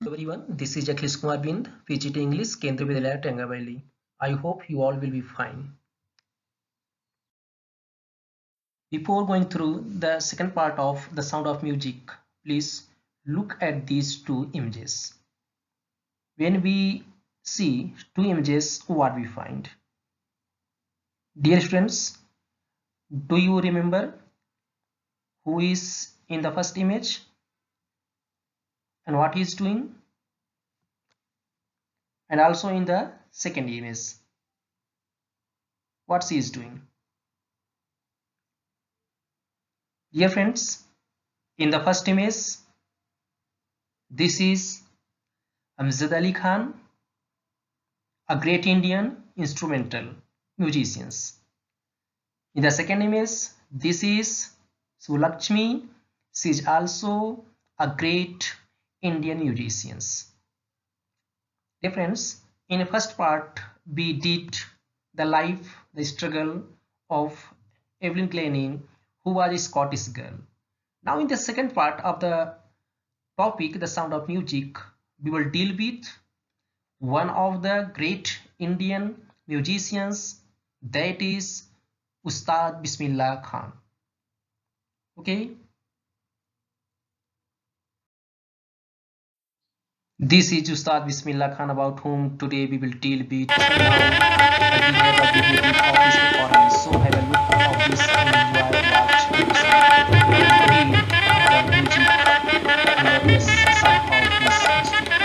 Everyone, this is Akhilesh Kumar PGT-English, Tengavalley. I hope you all will be fine. Before going through the second part of The Sound of Music, please look at these two images. When we see two images, what we find? Dear students, do you remember who is in the first image and what he is doing? And also in the second image, what she is doing? Dear friends, in the first image, this is Amjad Ali Khan, a great Indian instrumental musician. In the second image, this is Sulakshmi. She is also a great Indian musician. Dear friends, in the first part, we did the life, the struggle of Evelyn Glenning, who was a Scottish girl. Now in the second part of the topic, The Sound of Music, we will deal with one of the great Indian musicians, that is Ustad Bismillah Khan. Okay. This is Ustad Bismillah Khan, about whom today we will deal with. Now we have a video of his performance, so have a look of this and enjoy, watch, and feel the music and the sound of this instrument.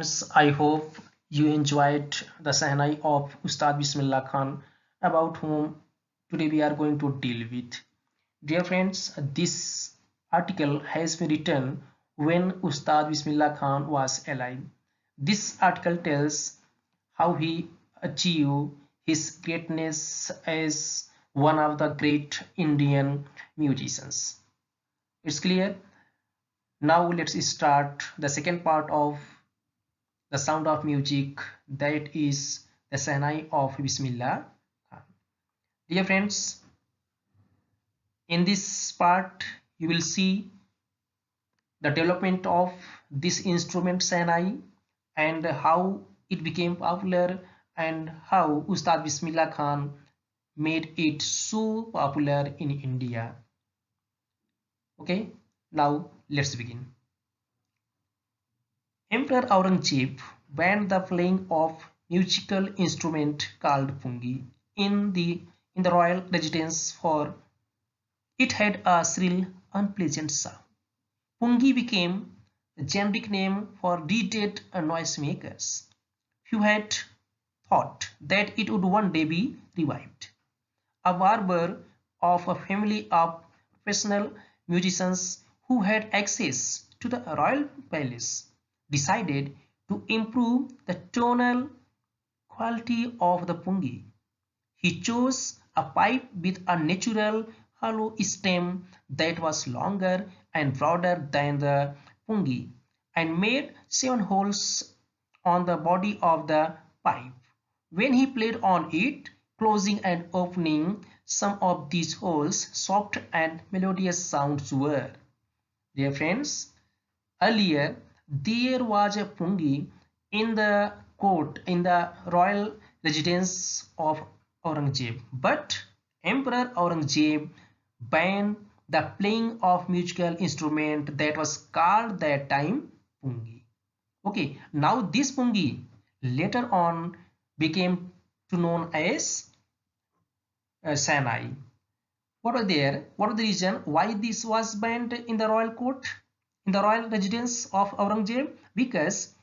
friends, I hope you enjoyed the Sahnai of Ustad Bismillah Khan, about whom today we are going to deal with. Dear friends, this article has been written when Ustad Bismillah Khan was alive. This article tells how he achieved his greatness as one of the great Indian musicians. It's clear? Now let's start the second part of the sound of music, that is the Sahnai of Bismillah Khan. Dear friends, in this part you will see the development of this instrument Sahnai and how it became popular and how Ustad Bismillah Khan made it so popular in India. Okay, now let's begin. Emperor Aurangzeb banned the playing of musical instrument called pungi in the royal residence, for it had a shrill, unpleasant sound. Pungi became the generic name for reeded noisemakers who had thought that it would one day be revived. A barber of a family of professional musicians who had access to the royal palace decided to improve the tonal quality of the pungi. He chose a pipe with a natural hollow stem that was longer and broader than the pungi, and made 7 holes on the body of the pipe. When he played on it, closing and opening some of these holes, soft and melodious sounds were. Dear friends, earlier there was a pungi in the court in the royal residence of Aurangzeb, but Emperor Aurangzeb banned the playing of musical instrument that was called that time pungi. Okay, now this pungi later on became to known as Sahnai. What was there? What was the reason why this was banned in the royal court, in the royal residence of Aurangzeb? Because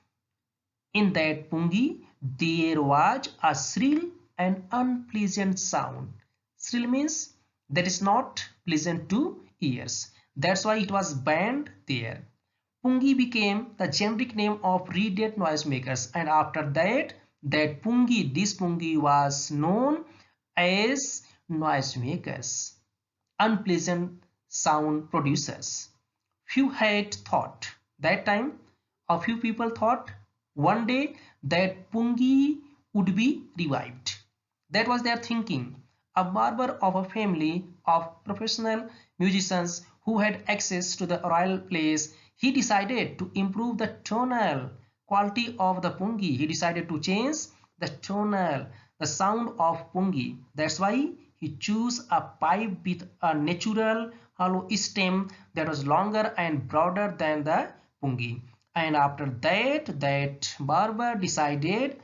in that pungi there was a shrill and unpleasant sound. Shrill means that is not pleasant to ears. That's why it was banned there. Pungi became the generic name of reeded noisemakers, and after that, this pungi was known as noisemakers, unpleasant sound producers. Few had thought that time, a few people thought one day that pungi would be revived. That was their thinking. A barber of a family of professional musicians who had access to the royal place, he decided to improve the tonal quality of the pungi. He decided to change the sound of pungi. That's why he chose a pipe with a natural hollow stem that was longer and broader than the pungi. And after that barber decided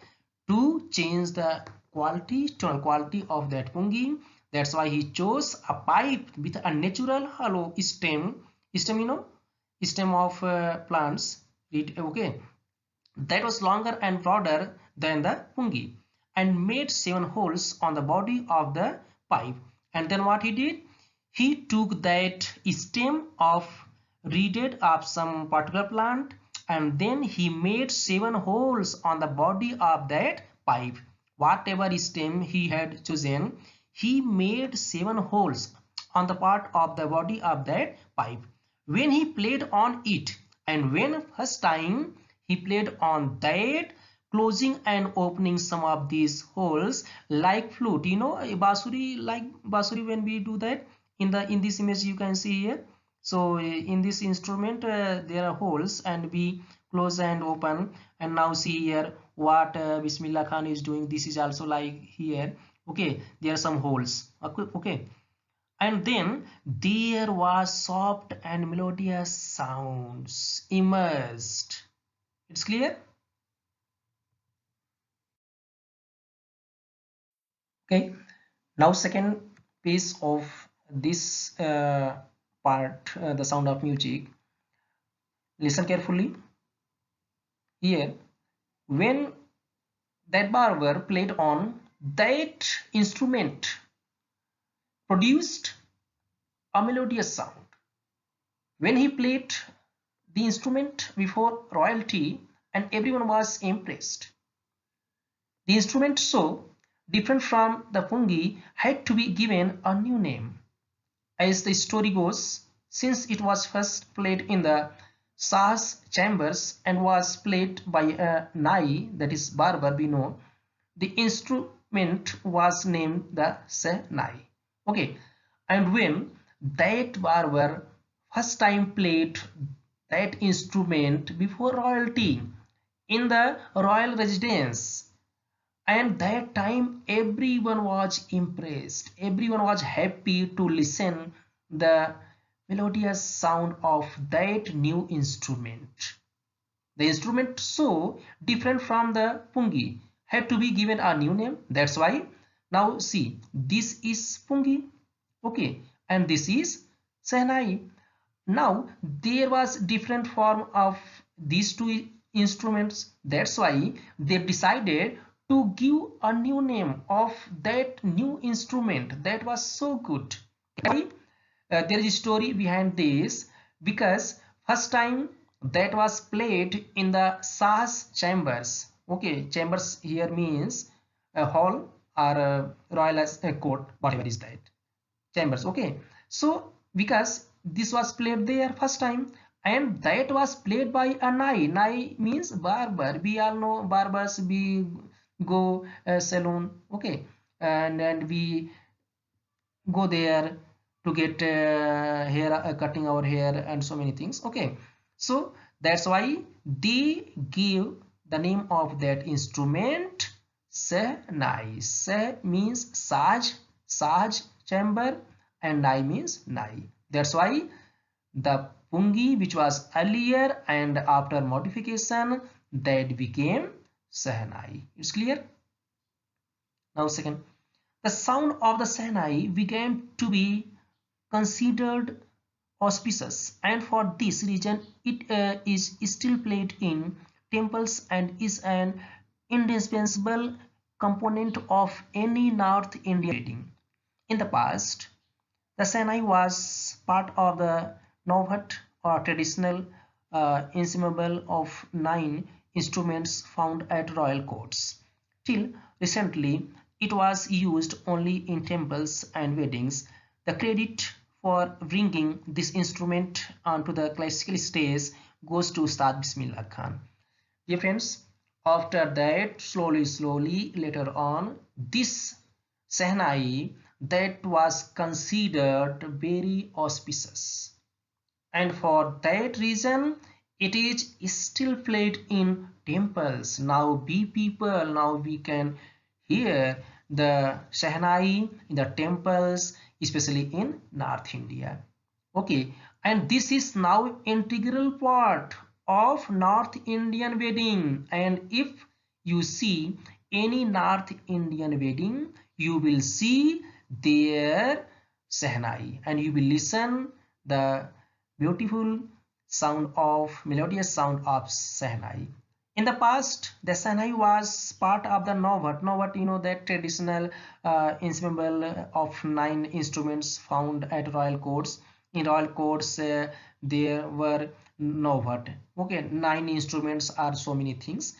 to change the tonal quality of that pungi. That's why he chose a pipe with a natural hollow stem, stem of plants. Okay, that was longer and broader than the pungi, and made 7 holes on the body of the pipe. And then what he did? He took that stem of reeded of some particular plant, and then he made 7 holes on the body of that pipe. Whatever stem he had chosen, he made 7 holes on the part of the body of that pipe. When he played on it, and when first time he played on that, closing and opening some of these holes like flute, basuri, like basuri, when we do that in this image you can see here. So in this instrument there are holes, and we close and open. And now see here what Bismillah Khan is doing. This is also like here. Okay, there are some holes. Okay, and then there was soft and melodious sounds emerged. It's clear? Okay, now second piece of this part, the sound of music. Listen carefully. Here when that barber played on that instrument produced a melodious sound. When he played the instrument before royalty and everyone was impressed. The instrument, so different from the pungi, had to be given a new name. As the story goes, since it was first played in the Shah's chambers and was played by a Nai, that is barber, we know, the instrument was named the Sehnai. Okay, and when that barber first time played that instrument before royalty in the royal residence, and that time everyone was impressed, everyone was happy to listen the melodious sound of that new instrument. The instrument, so different from the pungi, had to be given a new name. That's why now see, this is pungi, okay, and this is sehnai. Now there was different form of these two instruments. That's why they decided to give a new name of that new instrument that was so good. Why? There is a story behind this, because first time that was played in the Shah's chambers. Okay, chambers here means a hall or a royal court, whatever is that, chambers. Okay, so because this was played there first time, and that was played by a nai. Nai means barber. We all know barbers, we go saloon, okay, and we go there to get hair, cutting our hair and so many things. Okay, so that's why they give the name of that instrument sehnai. Se means saj, saj chamber, and nai means nai. That's why the pungi, which was earlier and after modification, that became sehnai. It's clear? Now second, the sound of the sehnai began to be considered auspicious, and for this reason it is still played in temples and is an indispensable component of any North Indian wedding. In the past, the sehnai was part of the Navhat, or traditional ensemble of 9 instruments found at royal courts. Till recently, it was used only in temples and weddings. The credit for bringing this instrument onto the classical stage goes to Ustad Bismillah Khan. Dear friends, after that, slowly later on, this sehnai that was considered very auspicious, and for that reason it is still played in temples. Now we people, now we can hear the sehnai in the temples, especially in North India. Okay, and this is now integral part of North Indian wedding. And if you see any North Indian wedding, you will see their sehnai, and you will listen the beautiful sound of melodious sound of sehnai. In the past, the sehnai was part of the Navhat. Navhat, you know, that traditional ensemble of 9 instruments found at royal courts. In royal courts, there were Navhat. Okay, 9 instruments are so many things.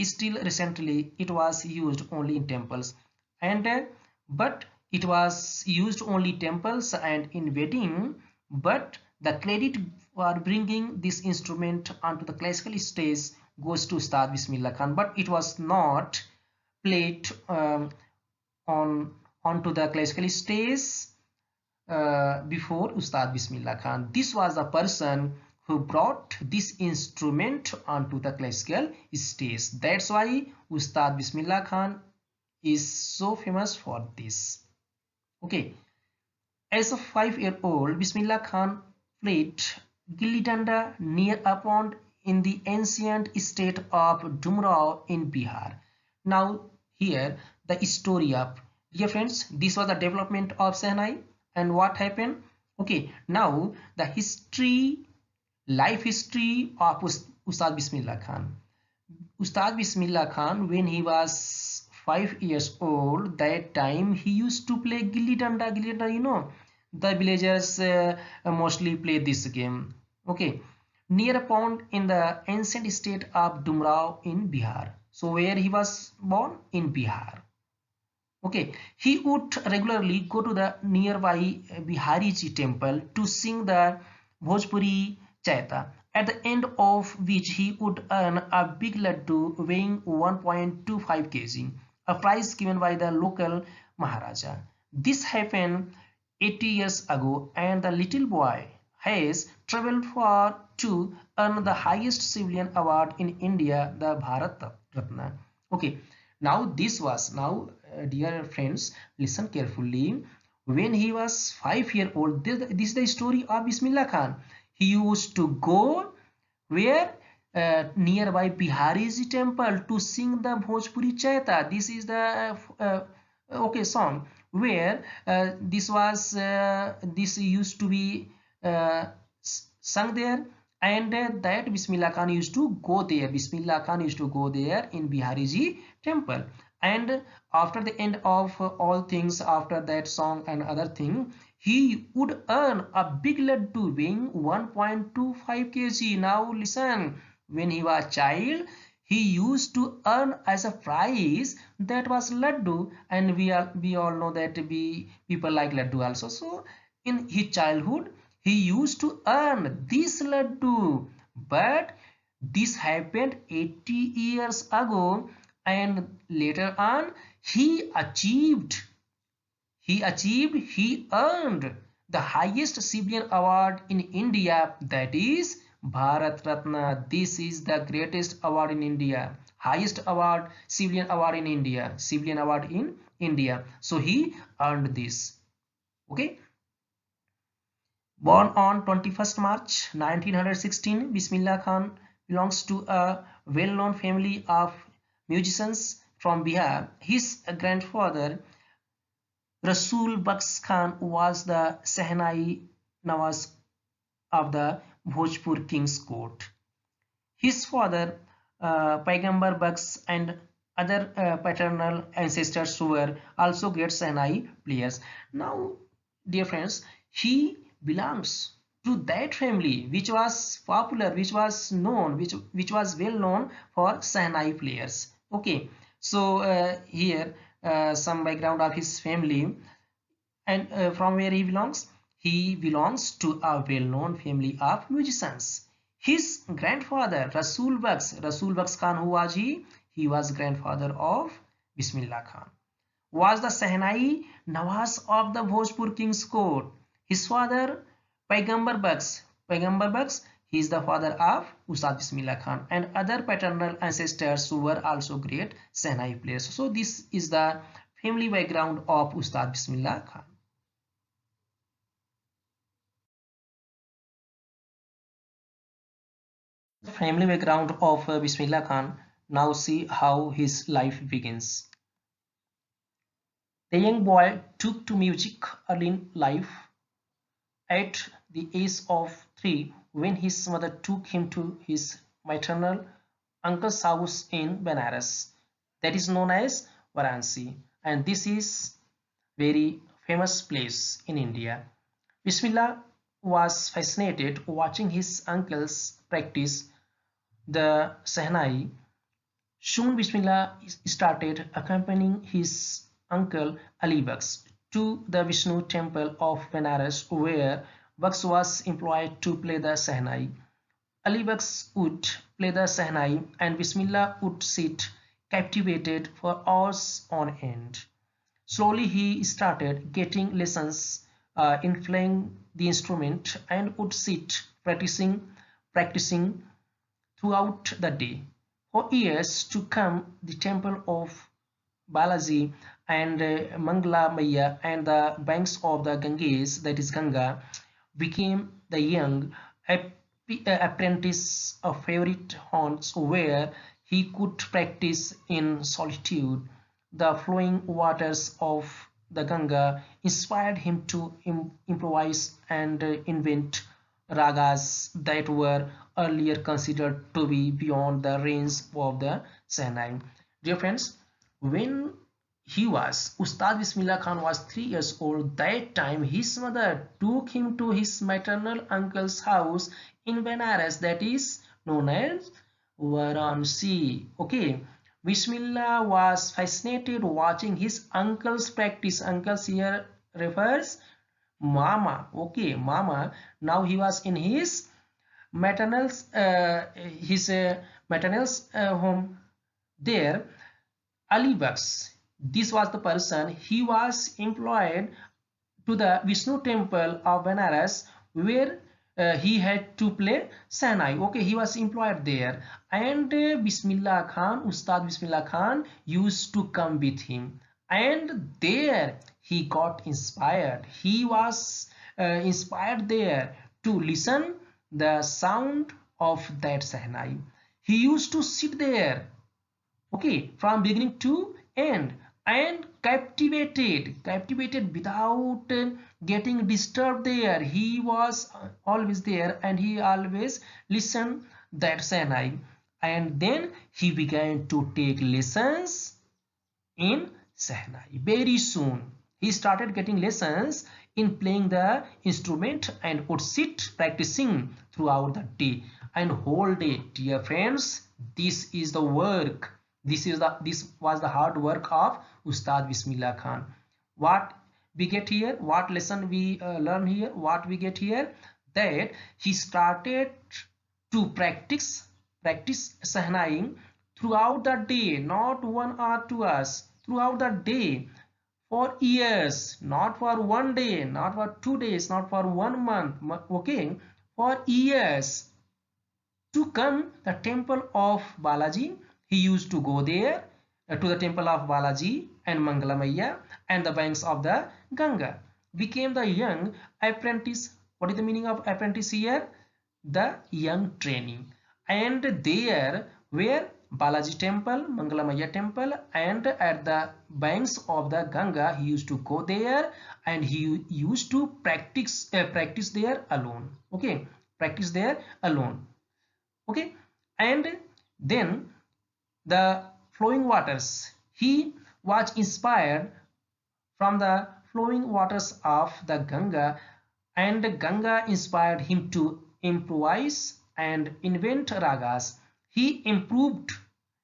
Still recently, it was used only in temples, and but it was used only temples and in wedding. But the credit for bringing this instrument onto the classical stage goes to Ustad Bismillah Khan, but it was not played onto the classical stage before Ustad Bismillah Khan. This was the person who brought this instrument onto the classical stage. That's why Ustad Bismillah Khan is so famous for this. Okay, as a 5-year-old, Bismillah Khan played gilli danda near a pond in the ancient state of Dumrao in Bihar. Now here the story up. Dear friends, this was the development of sehnai, and what happened. Okay, now the history, life history of Ustad Bismillah Khan. Ustad Bismillah Khan, when he was 5 years old, that time he used to play gilli danda. Gilli danda, you know, the villagers mostly play this game. Okay, near a pond in the ancient state of Dumrao in Bihar. So where he was born? In Bihar. Okay, he would regularly go to the nearby Bihariji temple to sing the Bhojpuri Chaita, at the end of which he would earn a big laddu weighing 1.25 kg, a prize given by the local Maharaja. This happened 80 years ago, and the little boy has traveled far to earn the highest civilian award in India, the Bharat Ratna. Okay, now dear friends, listen carefully. When he was 5 years old, this is the story of Bismillah Khan. He used to go where? Nearby Bihariji temple to sing the Bhojpuri Chaita. This is the okay song where this used to be sung there, and that Bismillah Khan used to go there. Bismillah Khan used to go there in Bihariji temple, and after the end of all things, after that song and other thing, he would earn a big laddu weighing 1.25 kg. Now listen, when he was a child, he used to earn as a prize that was laddu, and we all know that people like laddu also. So in his childhood, he used to earn this laddu, but this happened 80 years ago, and later on he earned the highest civilian award in India, that is Bharat Ratna. This is the greatest award in India, highest award, civilian award in India, civilian award in India. So he earned this. Okay. Born on 21st March 1916, Bismillah Khan belongs to a well-known family of musicians from Bihar. His grandfather Rasul Baks Khan was the Sehnai Nawaz of the Bhojpur King's court. His father Paigambar Baks and other paternal ancestors were also great Sehnai players. Now, dear friends, he belongs to that family which was popular, which was known, which was well known for Sehnai players. Okay, so here some background of his family, and from where he belongs. He belongs to a well-known family of musicians. His grandfather Rasul Baks Khan, who was he? He was grandfather of Bismillah Khan, was the Sehnai Nawaz of the Bhojpur King's court. His father Paigambar Baks, he is the father of Ustad Bismillah Khan, and other paternal ancestors who were also great Sehnai players. So this is the family background of Ustad Bismillah Khan. The family background of Bismillah Khan. Now see how his life begins. The young boy took to music early in life. At the age of 3, when his mother took him to his maternal uncle's house in Banaras, that is known as Varanasi, and this is very famous place in India. Bismillah was fascinated watching his uncles practice the Sehnai. Soon Bismillah started accompanying his uncle Ali Baks to the Vishnu temple of Banaras, where Baks was employed to play the Sehnai. Ali Baks would play the Sehnai, and Bismillah would sit captivated for hours on end. Slowly he started getting lessons in playing the instrument, and would sit practicing throughout the day. For years to come, the temple of Balaji and Mangala Maya and the banks of the Ganges, that is Ganga, became the young apprentice of favorite haunts where he could practice in solitude. The flowing waters of the Ganga inspired him to improvise and invent ragas that were earlier considered to be beyond the range of the Sahnai. Dear friends, when Ustad Bismillah Khan was 3 years old, that time his mother took him to his maternal uncle's house in Banaras, that is known as Varanasi. Okay, Bismillah was fascinated watching his uncle's practice. Uncle's here refers Mama. Okay, Mama. Now he was in his maternal's home there. Ali Baks. This was the person. He was employed to the Vishnu temple of Banaras, where he had to play Sahnai. Okay, he was employed there, and Bismillah Khan, Ustad Bismillah Khan, used to come with him, and there he got inspired. He was inspired there to listen the sound of that Sahnai. He used to sit there, okay, from beginning to end, and captivated without getting disturbed there. He was always there, and he always listened that Sahnai, and then he began to take lessons in Sahnai. Very soon he started getting lessons in playing the instrument and would sit practicing throughout the day and whole day. Dear friends, this is the work. This was the hard work of Ustad Bismillah Khan. What we get here, what lesson we learn here, what we get here, that he started to practice Sahnai throughout the day, not 1 or 2 hours, throughout the day, for years, not for 1 day, not for 2 days, not for 1 month, okay, for years. To come the temple of Balaji, he used to go there to the temple of Balaji and Mangalamaya and the banks of the Ganga. Became the young apprentice. What is the meaning of apprentice here? The young training. And there where Balaji temple, Mangalamaya temple, and at the banks of the Ganga, he used to go there and he used to practice there alone. Okay, practice there alone. Okay, and then the flowing waters. He was inspired from the flowing waters of the Ganga, and Ganga inspired him to improvise and invent ragas. He improved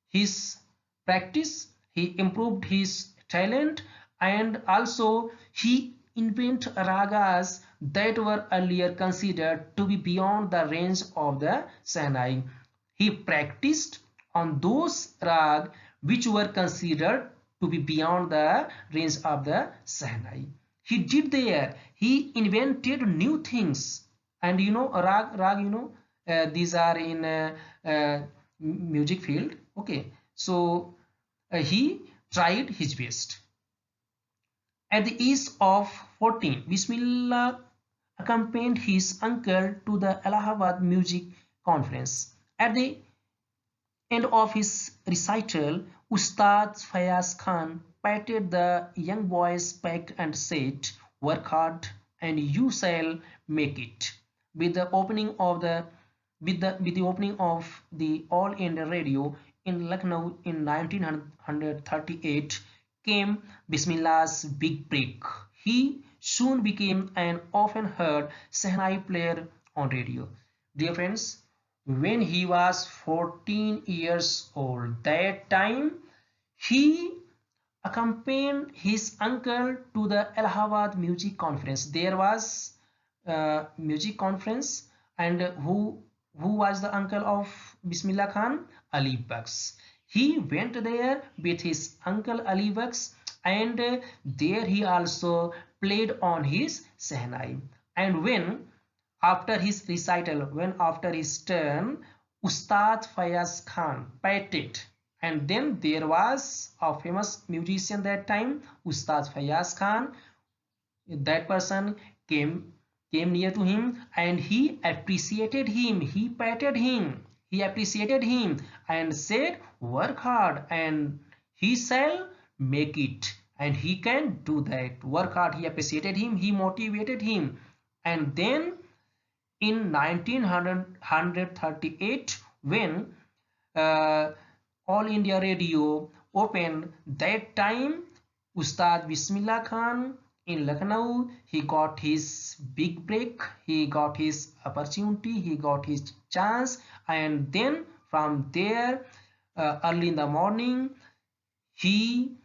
his practice, he improved his talent, and also he invented ragas that were earlier considered to be beyond the range of the Sahnai. He practiced on those rag which were considered to be beyond the range of the Sahnai. He did there. He invented new things, and rag. These are in music field. Okay, so he tried his best. At the age of 14, Bismillah accompanied his uncle to the Allahabad music conference. At the end of his recital, Ustad Fayaz Khan patted the young boy's back and said, "Work hard and you shall make it." With the opening of the All India Radio in Lucknow in 1938 came Bismillah's big break. He soon became an often heard Sahnai player on radio. Dear friends, when he was 14 years old, that time he accompanied his uncle to the Allahabad music conference. There was a music conference, and who was the uncle of Bismillah Khan? Ali Baks. He went there with his uncle Ali Baks, and there he also played on his Sahnai. And when after his recital, after his turn, Ustad Fayaz Khan patted, and then there was a famous musician that time, Ustad Fayaz Khan. That person came near to him, and he appreciated him. He patted him. He appreciated him and said, "Work hard and he shall make it." And he can do that. Work hard. He appreciated him. He motivated him. And then in 1938 when uh, All India Radio opened. That time Ustad Bismillah Khan in Lucknow, he got his big break, he got his opportunity, he got his chance, and then from there early in the morning he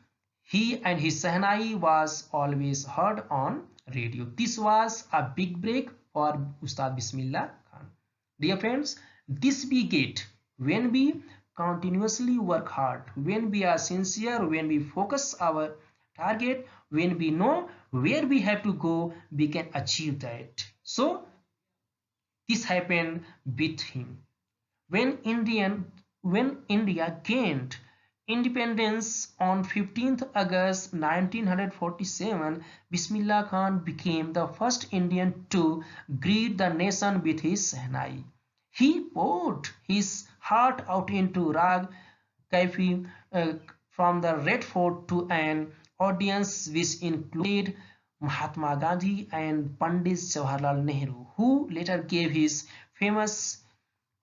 and his Sahnai was always heard on radio. This was a big break for Ustad Bismillah Khan. Dear friends, this we get when we continuously work hard, when we are sincere, when we focus our target, when we know where we have to go, we can achieve that. So this happened with him. When India gained independence on 15th August 1947, Bismillah Khan became the first Indian to greet the nation with his Sahnai. He poured his heart out into Rag Kaifi from the Red Fort to an audience which included Mahatma Gandhi and Pandit Jawaharlal Nehru, who later gave his famous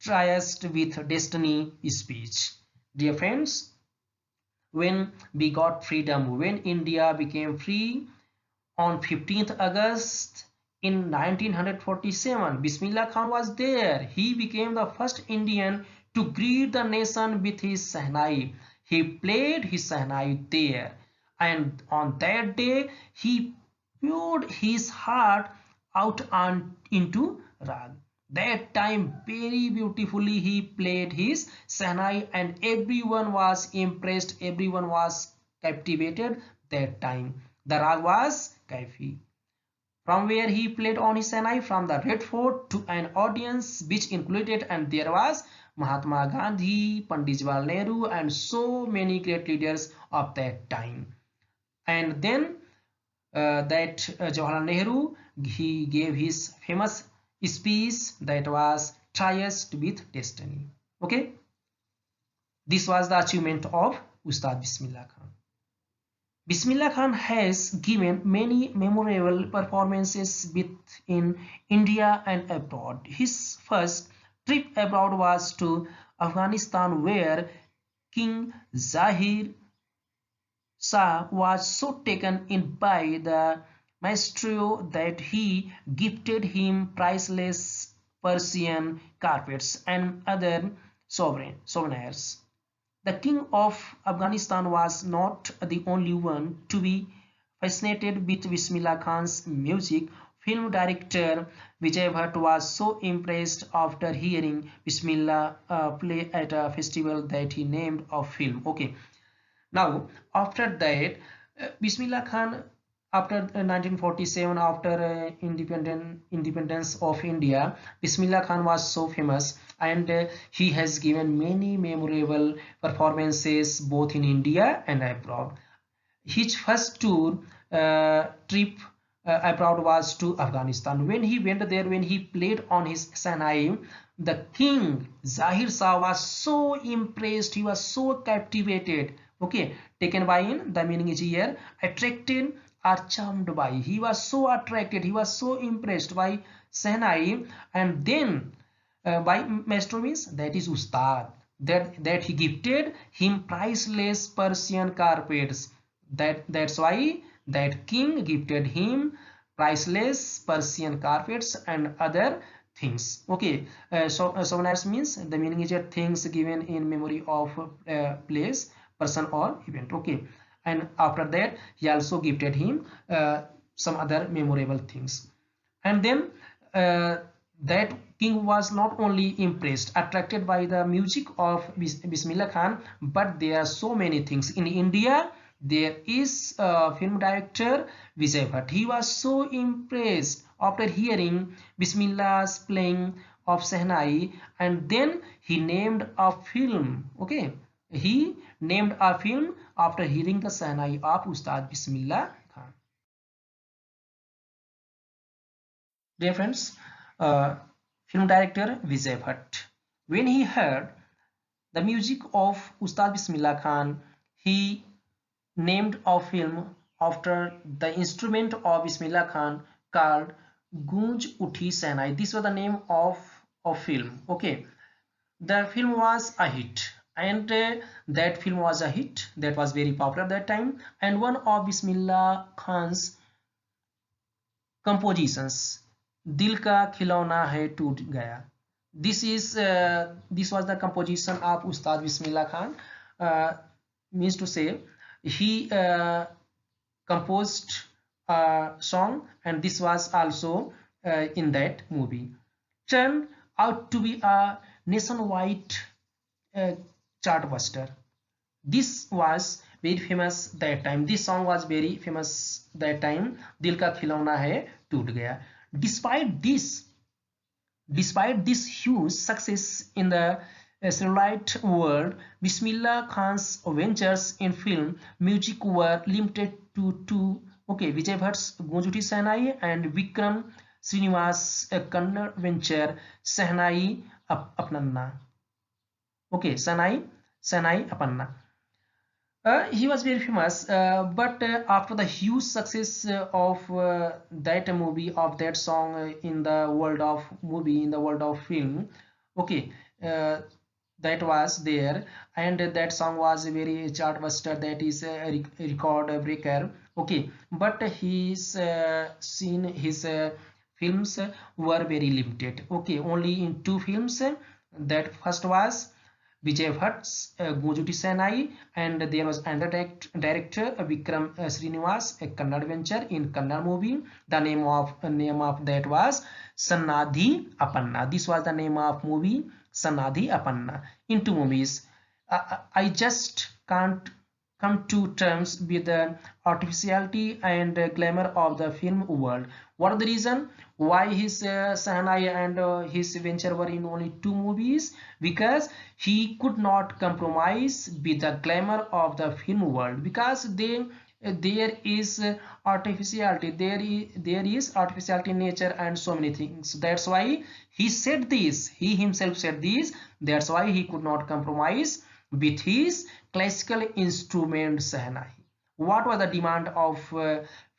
Triest with Destiny speech. Dear friends, when we got freedom, when India became free on 15th August in 1947, Bismillah Khan was there. He became the first Indian to greet the nation with his Sahnai. He played his Sahnai there, and on that day he poured his heart out into Rag. That time very beautifully he played his Sahnai and everyone was impressed, everyone was captivated that time. The rag was Kaifi. From where he played on his Sahnai, from the Red Fort to an audience which included, and there was Mahatma Gandhi, Pandit Jawaharlal Nehru and so many great leaders of that time. And then Jawaharlal Nehru, he gave his famous speech that was Triest with Destiny. Okay, this was the achievement of Ustad Bismillah Khan. Bismillah Khan has given many memorable performances in India and abroad. His first trip abroad was to Afghanistan, where King Zahir Shah was so taken in by the maestro that he gifted him priceless Persian carpets and other souvenirs. The king of Afghanistan was not the only one to be fascinated with Bismillah Khan's music. Film director Vijay Bhatt was so impressed after hearing Bismillah play at a festival that he named a film. Okay. Now, after that, Bismillah Khan, after 1947, after independence of India, Bismillah Khan was so famous, and he has given many memorable performances both in India and abroad. His first trip abroad was to Afghanistan. When he went there, when he played on his Sahnai, the king Zahir Shah was so impressed, he was so captivated. Okay, taken by in, the meaning is here, attracted or charmed by. He was so attracted, he was so impressed by Sahnai, and then by maestro means that is Ustad, that he gifted him priceless Persian carpets. That's why that king gifted him priceless Persian carpets and other things. Okay, souvenirs means the meaning is things given in memory of place, person or event. Okay, and after that he also gifted him some other memorable things. And then that king was not only impressed, attracted by the music of Bismillah Khan, but there are so many things in India. There is a film director Vijay Bhatt. He was so impressed after hearing Bismillah's playing of Sahnai, and then he named a film. Okay, he named a film after hearing the Sahnai of Ustad Bismillah Khan. Dear friends, film director Vijay Bhatt, when he heard the music of Ustad Bismillah Khan, he named a film after the instrument of Bismillah Khan called Gunj Uthi Senai. This was the name of film. Okay, the film was a hit, and that film was a hit. That was very popular at that time. And one of Bismillah Khan's compositions, Dil Ka Khilona Hai Toot Gaya. This was the composition of Ustad Bismillah Khan. Means to say, he composed a song, and this was also in that movie. Turned out to be a nationwide uh, chartbuster. This was very famous that time. This song was very famous that time. Dil ka khilona hai toot gaya. Despite this, despite this huge success in the satellite world, Bismillah Khan's ventures in film music were limited to two. Okay, Vijay Bhatt's Gunjuti Sahnai and Vikram Srinivas Kannada venture Sahnai Apnanna. Okay, Sahnai Apanna. He was very famous, but after the huge success of that movie, of that song in the world of movie, in the world of film, okay, uh, that was there, and that song was a very chartbuster, that is a record breaker. Okay, but his seen his films were very limited. Okay, only in two films. That first was Vijay Bhatt's Gojuti Senai, and there was another director Vikram Srinivas, a Kannada venture in Kannada movie. The name of that was Sannadhi Apanna. This was the name of movie, Sannadhi Apanna. In two movies, I just can't come to terms with the artificiality and glamour of the film world. What are the reason why his Sahnai and his venture were in only two movies? Because he could not compromise with the glamour of the film world, because there is artificiality, there is artificiality in nature and so many things. That's why he said this, he himself said this. That's why he could not compromise with his classical instrument Sahnai. What was the demand of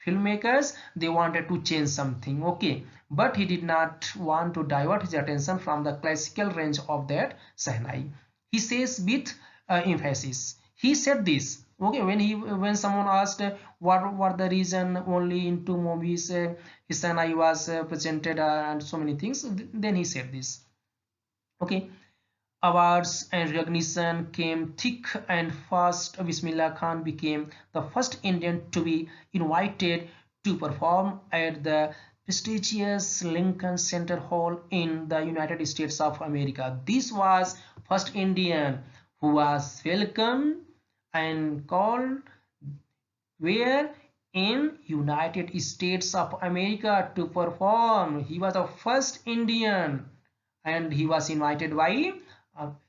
filmmakers? They wanted to change something. Okay, but he did not want to divert his attention from the classical range of that Sahnai. He says with emphasis, he said this. Okay, when someone asked what the reason only in two movies his Sahnai was presented and so many things, then he said this. Okay, awards and recognition came thick and fast. Bismillah Khan became the first Indian to be invited to perform at the prestigious Lincoln Center Hall in the United States of America. This was first Indian who was welcomed and called where in United States of America to perform. He was the first Indian, and he was invited by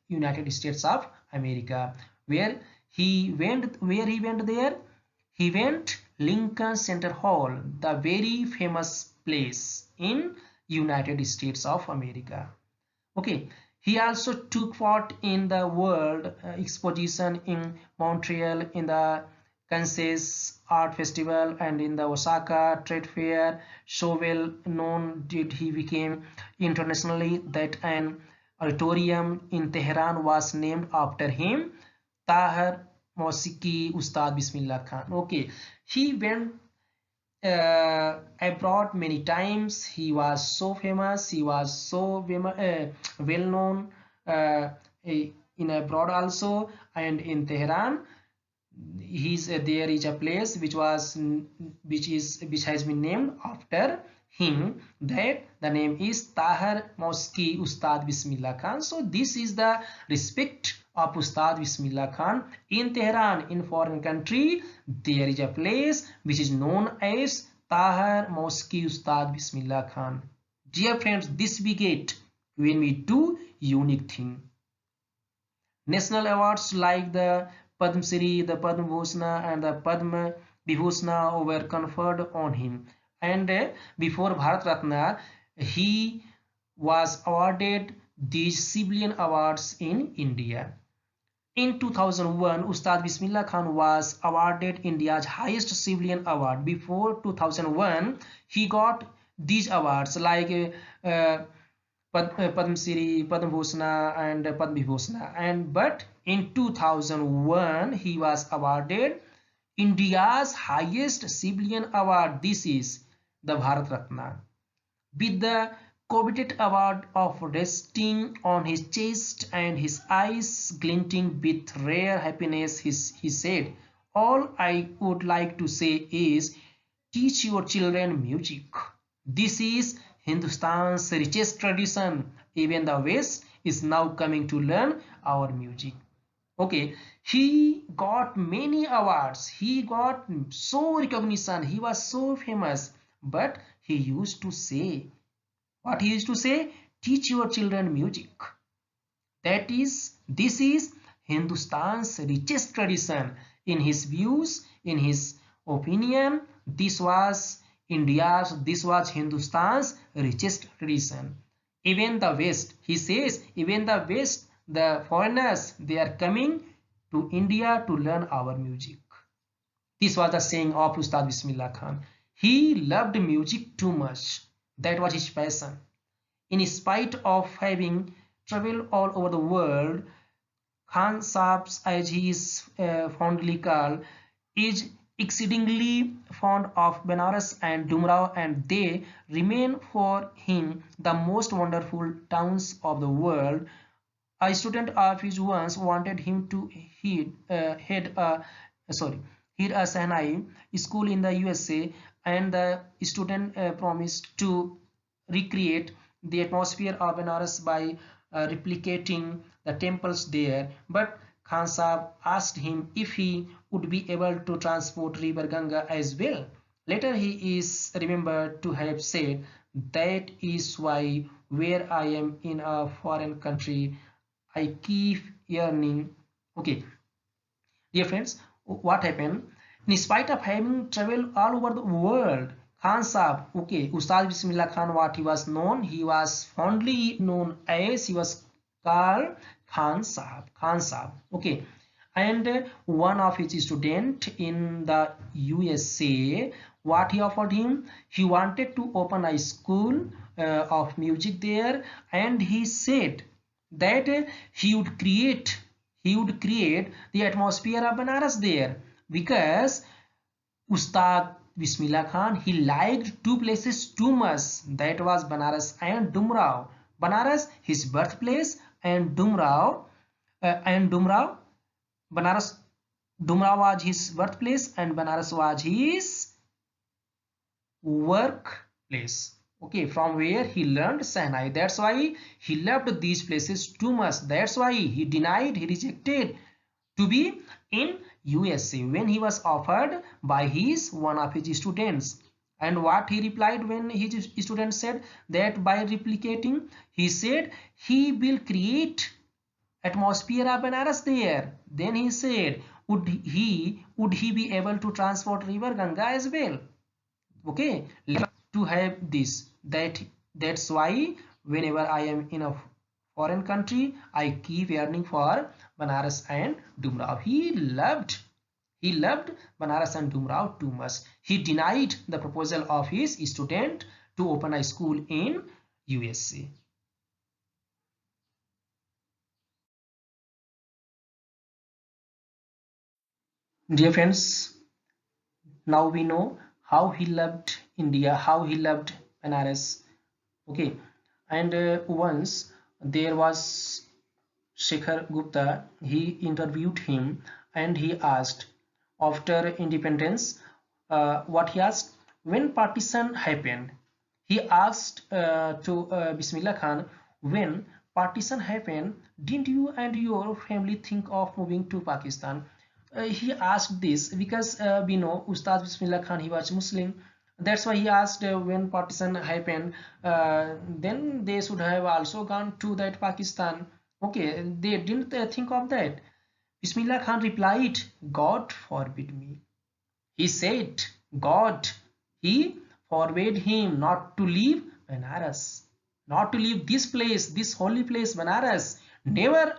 United States of America. Where he went there? He went Lincoln Center Hall, the very famous place in United States of America. Okay, he also took part in the World Exposition in Montreal, in the Kansas Art Festival, and in the Osaka Trade Fair. So well known did he became internationally that an auditorium in Tehran was named after him, Tahir Mausiki Ustad Bismillah Khan. Okay, he went abroad many times. He was so famous, he was so well known in abroad also, and in Tehran. There is a place which has been named after him, that the name is Tahir Mausiki Ustad Bismillah Khan. So this is the respect of Ustad Bismillah Khan. In Tehran, in foreign country, there is a place which is known as Tahir Mausiki Ustad Bismillah Khan. Dear friends, this we get when we do unique thing. National awards like the Padma Shri, the Padma Bhushan, and the Padma Vibhushan were conferred on him. And before Bharat Ratna, he was awarded these civilian awards in India. In 2001, Ustad Bismillah Khan was awarded India's highest civilian award. Before 2001, he got these awards like Padma Shri, Padma Bhushan and Padma Vibhushan. And but in 2001 he was awarded India's highest civilian award. This is the Bharat Ratna, with the coveted award of resting on his chest and his eyes glinting with rare happiness. He said, "All I would like to say is teach your children music. This is Hindustan's richest tradition. Even the West is now coming to learn our music." Okay, he got many awards, he got so recognition, he was so famous, but he used to say, what he used to say, teach your children music. That is, this is Hindustan's richest tradition. In his views, in his opinion, this was this was Hindustan's richest tradition. Even the West, he says, even the West, the foreigners, they are coming to India to learn our music. This was the saying of Ustad Bismillah Khan. He loved music too much. That was his passion. In spite of having traveled all over the world, Khan Saab, as he is fondly called, is exceedingly fond of Banaras and Dumrao, and they remain for him the most wonderful towns of the world. A student of his once wanted him to head a Sahnai school in the USA, and the student promised to recreate the atmosphere of Banaras by replicating the temples there. But Khan Sahib asked him if he would be able to transport river Ganga as well. Later he is remembered to have said, "That is why where I am in a foreign country, I keep yearning." Okay, dear friends, what happened? In spite of having traveled all over the world, Khan Sahib, okay, Ustad Bismillah Khan, what he was known, he was fondly known as, he was called Khan Sahib, okay. And one of his student in the USA, what he offered him, he wanted to open a school of music there, and he said that he would create the atmosphere of Banaras there, because Ustad Bismillah Khan, he liked two places too much, that was Banaras and Dumrao. Banaras, his birthplace, and Dumrao, Banaras, Dumrao was his birthplace and Banaras was his workplace. Okay, from where he learned Sahnai. That's why he loved these places too much. That's why he rejected to be in USA when he was offered by one of his students. And what he replied when his student said that by replicating, he said he will create atmosphere of Banaras there. Then he said, would he be able to transport river Ganga as well? Okay, to have this, that's why whenever I am in a foreign country, I keep yearning for Banaras and Dumrao. He loved Banaras and Dumrao too much. He denied the proposal of his student to open a school in USA. Dear friends, now we know how he loved India, how he loved Banaras. Okay, and once there was Shekhar Gupta, he interviewed him and he asked after independence, what he asked, when partition happened, he asked to Bismillah Khan, when partition happened, didn't you and your family think of moving to Pakistan? He asked this because we know Ustad Bismillah Khan, he was Muslim. That's why he asked when partition happened, then they should have also gone to that Pakistan. Okay, they didn't think of that. Bismillah Khan replied, God forbid me. He said, God, he forbade him not to leave Banaras, not to leave this place, this holy place, Banaras. Never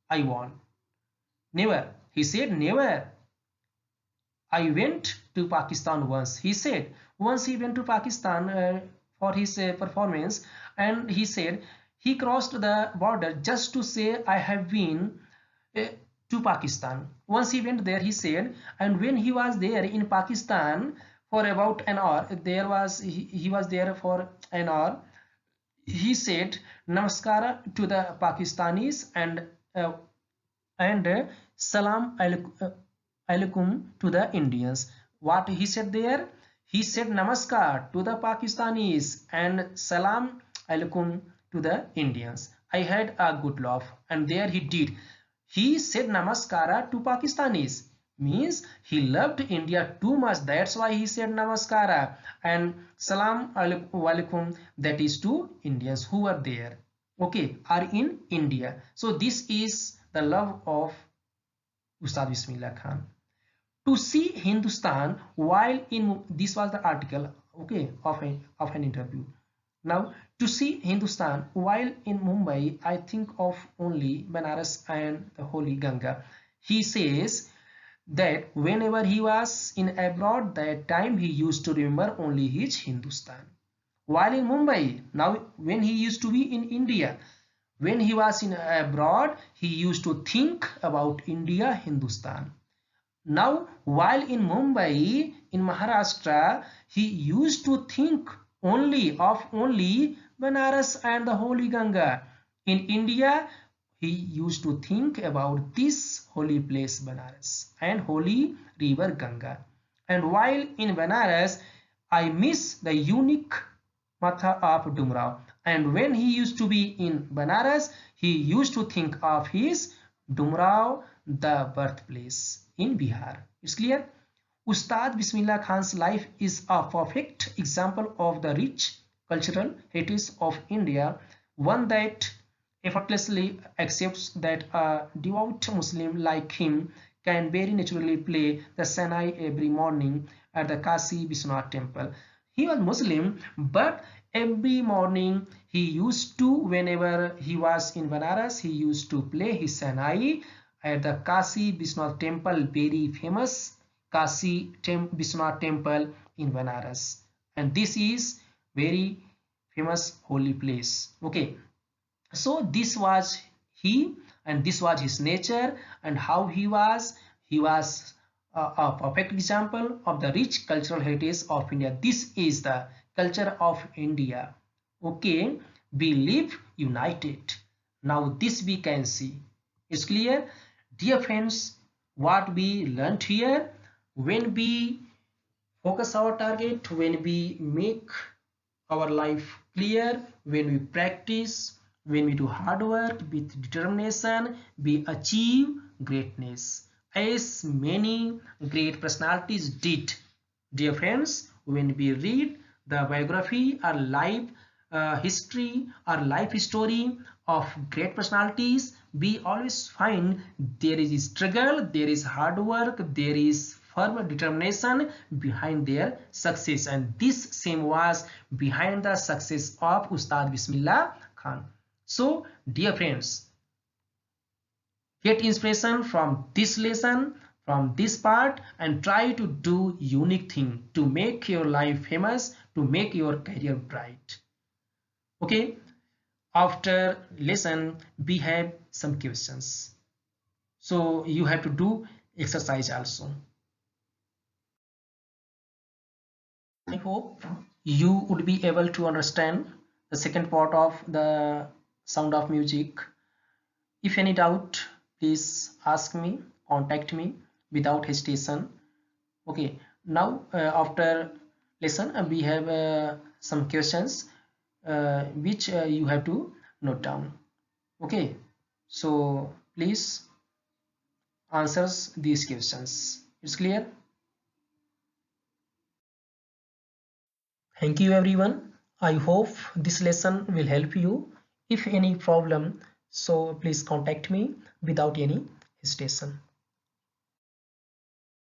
I want. Never. He said, never. I went to Pakistan once. He said, once he went to Pakistan for his performance, and he said he crossed the border just to say I have been uh, to Pakistan. Once he went there, he said, and when he was there in Pakistan for about an hour, he was there for an hour. He said Namaskara to the Pakistanis and Salam alaikum to the Indians. What he said there? He said Namaskar to the Pakistanis and Salam alaikum to the Indians. I had a good laugh, and there he did. He said Namaskara to Pakistanis, means he loved India too much. That's why he said Namaskara, and Salam alaikum, that is to Indians who are there, okay, are in India. So this is the love of Ustad Bismillah Khan. To see Hindustan while in, this was the article, okay, of an interview. Now, to see Hindustan while in Mumbai, I think of only Banaras and the holy Ganga. He says that whenever he was in abroad, that time he used to remember only his Hindustan. While in Mumbai, now when he used to be in India, when he was in abroad, he used to think about India, Hindustan. Now, while in Mumbai, in Maharashtra, he used to think only Banaras and the holy Ganga. In India, he used to think about this holy place Banaras and holy river Ganga. And while in Banaras, I miss the unique Matha of Dumrao. And when he used to be in Banaras, he used to think of his Dumrao, the birthplace in Bihar. It's clear? Ustad Bismillah Khan's life is a perfect example of the rich cultural heritage of India, one that effortlessly accepts that a devout Muslim like him can very naturally play the Sahnai every morning at the Kashi Vishwanath temple. He was Muslim, but every morning he used to, whenever he was in Banaras, he used to play his Sahnai at the Kashi Vishwanath temple, very famous Kashi Vishwanath temple in Banaras. And this is very famous holy place. Okay, so this was he, and this was his nature, and how he was a perfect example of the rich cultural heritage of India. This is the culture of India. Okay, we live united. Now this we can see. It's clear? Dear friends, what we learned here, when we focus our target, when we make our life clear, when we practice, when we do hard work with determination, we achieve greatness, as many great personalities did. Dear friends, when we read the biography or life history or life story of great personalities, we always find there is struggle, there is hard work, there is firm determination behind their success, and this same was behind the success of Ustad Bismillah Khan. So dear friends, get inspiration from this lesson, from this part, and try to do unique thing to make your life famous, to make your career bright. Okay, after lesson we have some questions, so you have to do exercise also. I hope you would be able to understand the second part of the Sound of Music. If any doubt, please ask me, contact me without hesitation. Okay, now after lesson we have some questions which you have to note down. Okay, so please answer these questions. It's clear? Thank you everyone. I hope this lesson will help you. If any problem, so please contact me without any hesitation.